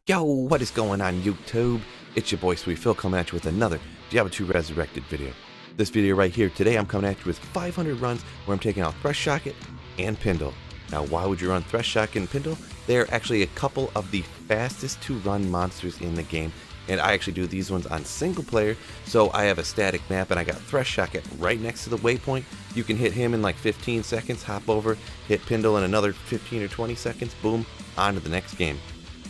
Yo, what is going on YouTube? It's your boy Sweet Phil coming at you with another Diablo 2 Resurrected video. This video right here today, I'm coming at you with 500 runs where I'm taking out Thresh Socket and Pindle. Now, why would you run Thresh Socket and Pindle? They're actually a couple of the fastest to run monsters in the game, and I actually do these ones on single player, so I have a static map and I got Thresh Socket right next to the waypoint. You can hit him in like 15 seconds, hop over, hit Pindle in another 15 or 20 seconds, boom, on to the next game.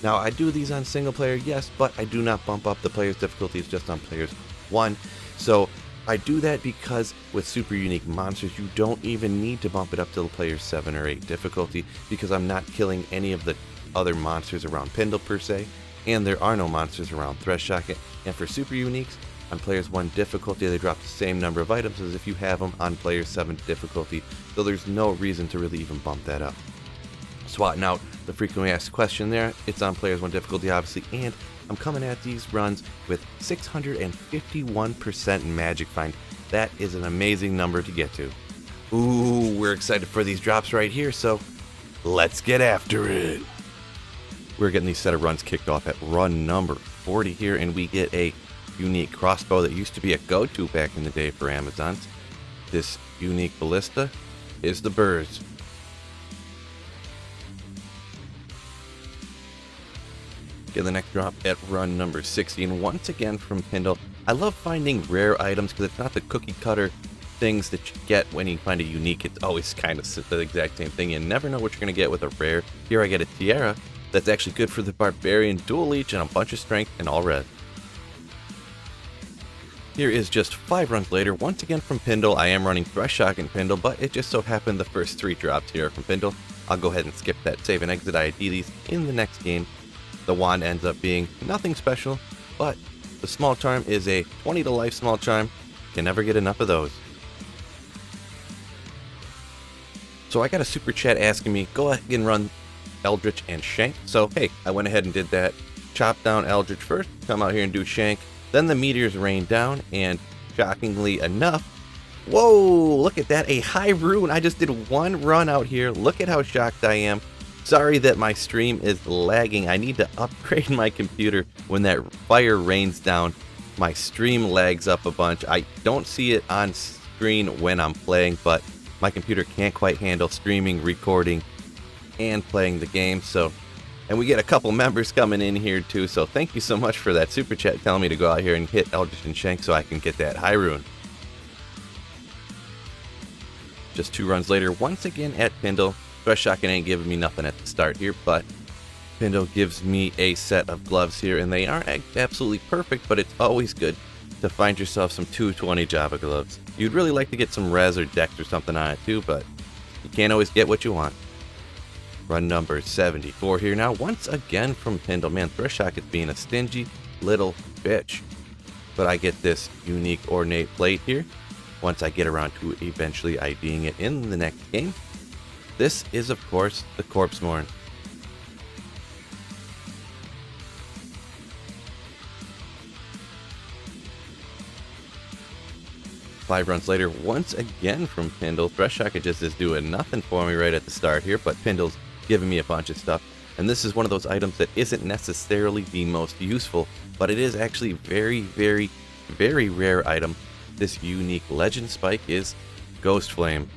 Now, I do these on single player, yes, but I do not bump up the player's difficulties just on players 1. So I do that because with super unique monsters, you don't even need to bump it up to the player's 7 or 8 difficulty because I'm not killing any of the other monsters around Pindle per se, and there are no monsters around Thresh Socket. And for super uniques, on players 1 difficulty, they drop the same number of items as if you have them on players 7 difficulty, so there's no reason to really even bump that up. Swatting out the frequently asked question there, it's on players 1 difficulty obviously, and I'm coming at these runs with 651% magic find. That is an amazing number to get to. Ooh, we're excited for these drops right here, so let's get after it. We're getting these set of runs kicked off at run number 40 here, and we get a unique crossbow that used to be a go-to back in the day for Amazons. This unique ballista is the Burrs. Get the next drop at run number 60, and once again from Pindle. I love finding rare items because it's not the cookie cutter things that you get when you find a unique. It's always kind of the exact same thing. You never know what you're going to get with a rare. Here I get a tiara that's actually good for the barbarian, dual leech, and a bunch of strength, and all red. Here is just 5 runs later, once again from Pindle. I am running Thresh Socket and Pindle, but it just so happened the first 3 drops here from Pindle. I'll go ahead and skip that save and exit ID these in the next game. The wand ends up being nothing special, but the small charm is a 20 to life small charm. Can never get enough of those. So I got a super chat asking me, go ahead and run Eldritch and Shank. So hey, I went ahead and did that. Chop down Eldritch first, come out here and do Shank. Then the meteors rain down, and shockingly enough, whoa, look at that, a high rune. I just did 1 run out here. Look at how shocked I am. Sorry that my stream is lagging. I need to upgrade my computer. When that fire rains down, my stream lags up a bunch. I don't see it on screen when I'm playing, but my computer can't quite handle streaming, recording, and playing the game. So, and we get a couple members coming in here too, so thank you so much for that super chat telling me to go out here and hit Eldritch and Shank so I can get that high rune. Just 2 runs later, once again at Pindle. Thresh Socket ain't giving me nothing at the start here, but Pindle gives me a set of gloves here, and they aren't absolutely perfect, but it's always good to find yourself some 220 Java gloves. You'd really like to get some res or dex or something on it too, but you can't always get what you want. Run number 74 here now, once again from Pindle. Man, Thresh Socket's being a stingy little bitch. But I get this unique ornate plate here, once I get around to eventually IDing it in the next game. This is, of course, the Corpse Morn. Five runs later, once again from Pindle. Thresh Socket just is doing nothing for me right at the start here, but Pindle's giving me a bunch of stuff. And this is one of those items that isn't necessarily the most useful, but it is actually very, very, very rare item. This unique legend spike is Ghost Flame.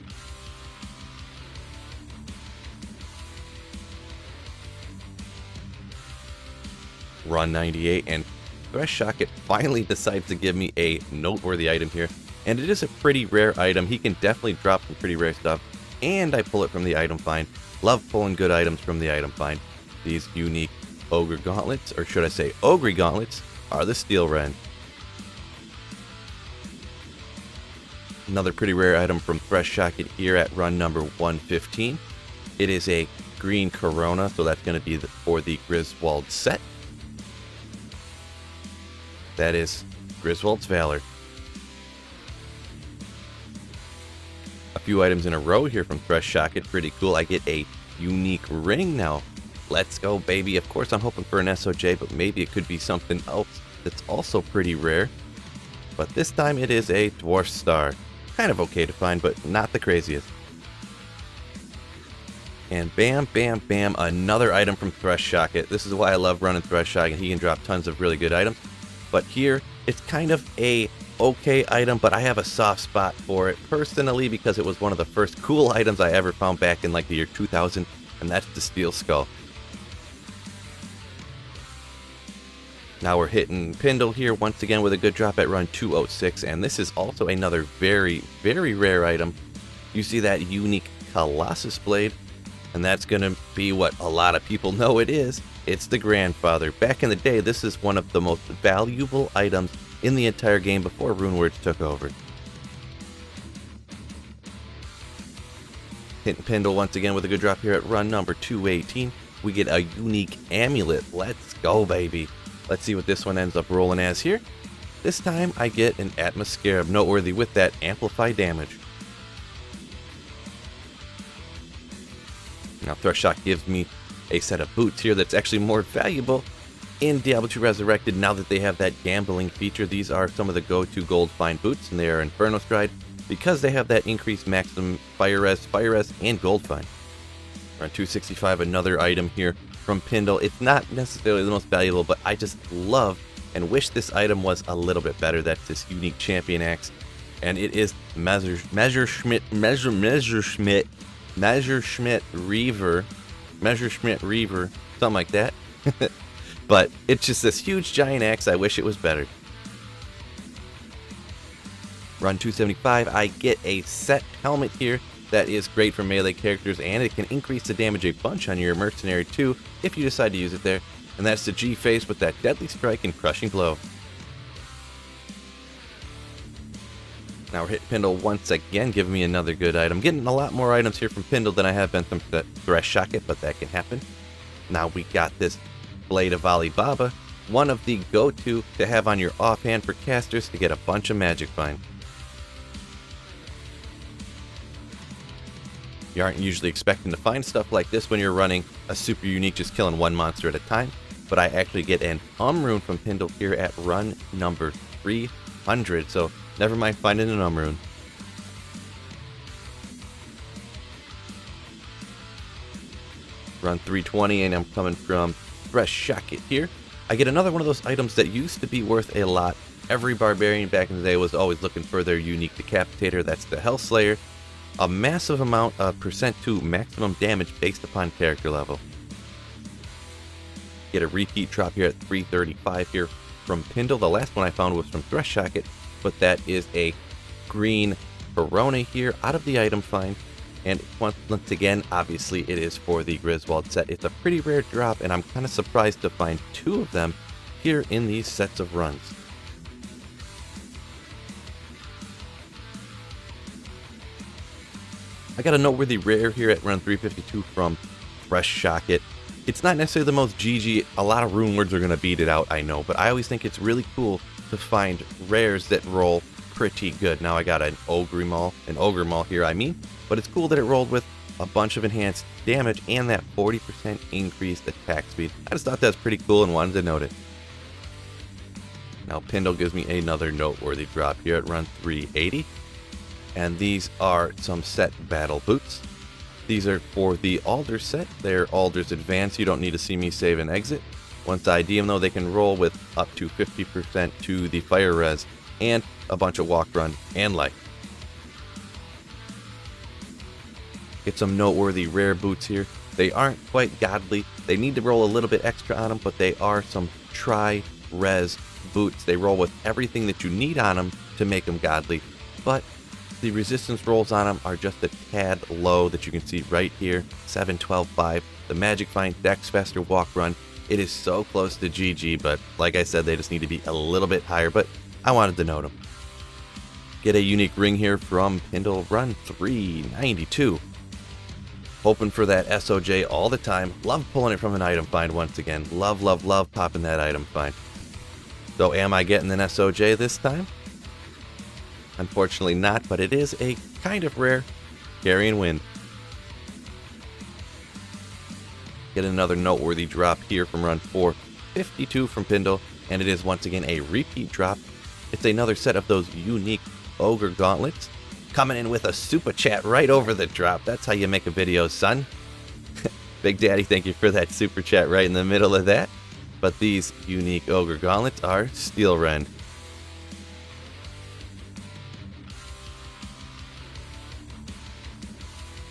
Run 98, and Thresh Socket finally decides to give me a noteworthy item here, and it is a pretty rare item. He can definitely drop some pretty rare stuff, and I pull it from the item find. Love pulling good items from the item find. These unique ogre gauntlets, or should I say ogre gauntlets, are the Steel Ren. Another pretty rare item from Thresh Socket here at run number 115. It is a green corona, so that's going to be for the Griswold set. That is Griswold's Valor. A few items in a row here from Thresh Socket. Pretty cool. I get a unique ring now. Let's go, baby. Of course, I'm hoping for an SOJ, but maybe it could be something else that's also pretty rare. But this time it is a Dwarf Star. Kind of okay to find, but not the craziest. And bam, bam, bam, another item from Thresh Socket. This is why I love running Thresh Socket. He can drop tons of really good items. But here, it's kind of a okay item, but I have a soft spot for it personally because it was one of the first cool items I ever found back in like the year 2000, and that's the Steel Skull. Now we're hitting Pindle here once again with a good drop at run 206, and this is also another very, very rare item. You see that unique Colossus Blade, and that's going to be what a lot of people know it is. It's the Grandfather. Back in the day, this is one of the most valuable items in the entire game before Runewords took over. Hitting Pindle once again with a good drop here at run number 218. We get a unique amulet. Let's go, baby. Let's see what this one ends up rolling as here. This time I get an Atmoscarab, noteworthy with that amplify damage. Now Thresh Socket gives me a set of boots here that's actually more valuable in Diablo 2 Resurrected now that they have that gambling feature. These are some of the go-to gold find boots, and they are Inferno Stride because they have that increased maximum fire res, and gold find. Around 265, another item here from Pindle. It's not necessarily the most valuable, but I just love and wish this item was a little bit better. That's this unique champion axe, and it is Messerschmitt Reaver, something like that. But it's just this huge giant axe. I wish it was better. Run 275, I get a set helmet here that is great for melee characters, and it can increase the damage a bunch on your mercenary too if you decide to use it there. And that's the G-Face with that Deadly Strike and Crushing Blow. Now we're hitting Pindle once again, giving me another good item. Getting a lot more items here from Pindle than I have been from Thresh Socket, but that can happen. Now we got this Blade of Alibaba, one of the go-to to have on your offhand for casters to get a bunch of magic find. You aren't usually expecting to find stuff like this when you're running a super unique, just killing one monster at a time, but I actually get an rune from Pindle here at run number 300, so never mind finding an rune. Run 320, and I'm coming from Thresh Socket here. I get another one of those items that used to be worth a lot. Every barbarian back in the day was always looking for their unique decapitator. That's the Hellslayer. A massive amount of percent to maximum damage based upon character level. Get a repeat drop here at 335 here from Pindle. The last one I found was from Thresh Socket, but that is a green Corona here out of the item find. And once again, obviously it is for the Griswold set. It's a pretty rare drop, and I'm kind of surprised to find two of them here in these sets of runs. I got a noteworthy rare here at run 352 from Thresh Socket. It's not necessarily the most GG. A lot of rune words are going to beat it out, I know, but I always think it's really cool to find rares that roll pretty good. Now I got an Ogre Maul here, but it's cool that it rolled with a bunch of enhanced damage and that 40% increased attack speed. I just thought that was pretty cool and wanted to note it. Now Pindle gives me another noteworthy drop here at run 380. And these are some set battle boots. These are for the Alder set. They're Alder's Advanced. You don't need to see me save and exit. Once I DM though, they can roll with up to 50% to the fire res and a bunch of walk, run, and light. Get some noteworthy rare boots here. They aren't quite godly. They need to roll a little bit extra on them, but they are some tri-res boots. They roll with everything that you need on them to make them godly, but the resistance rolls on them are just a tad low that you can see right here, 7, 12, 5. The magic find, dex, faster walk, run. It is so close to GG, but like I said, they just need to be a little bit higher, but I wanted to note them. Get a unique ring here from Pindle, run 392. Hoping for that SOJ all the time. Love pulling it from an item find once again. Love, love, love popping that item find. So am I getting an SOJ this time? Unfortunately not, but it is a kind of rare Carrion Wind. Get another noteworthy drop here from run 452 from Pindle, and it is once again a repeat drop. It's another set of those unique Ogre Gauntlets, coming in with a super chat right over the drop. That's how you make a video, son. Big Daddy, thank you for that super chat right in the middle of that. But these unique Ogre Gauntlets are Steel Rend.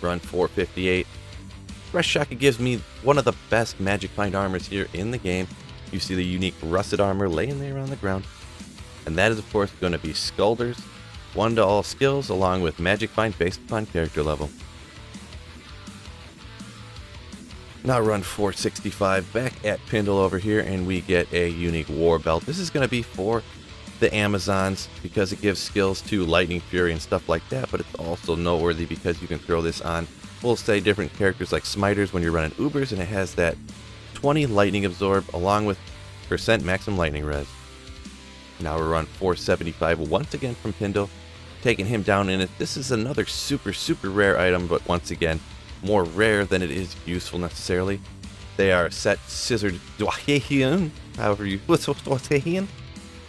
Run 458. Thresh Socket gives me one of the best Magic Find armors here in the game. You see the unique rusted armor laying there on the ground. And that is of course going to be Skulder's 1 to all skills along with Magic Find based upon character level. Now run 465 back at Pindle over here, and we get a unique War Belt. This is going to be for the Amazons because it gives skills to Lightning Fury and stuff like that, but it's also noteworthy because you can throw this on, we'll say, different characters like Smiters when you're running Ubers, and it has that 20 Lightning Absorb along with % maximum Lightning Res. Now we're run 475 once again from Pindle, taking him down in it. This is another super rare item, but once again, more rare than it is useful necessarily. They are set scissored Dwahian, however you what's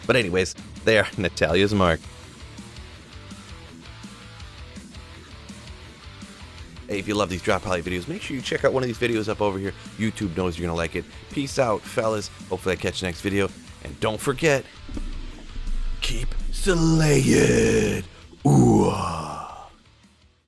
but anyways, they are Natalia's Mark. Hey, if you love these drop poly videos, make sure you check out one of these videos up over here. YouTube knows you're gonna like it. Peace out, fellas. Hopefully I catch you next video. And don't forget, keep slaying. Ooh.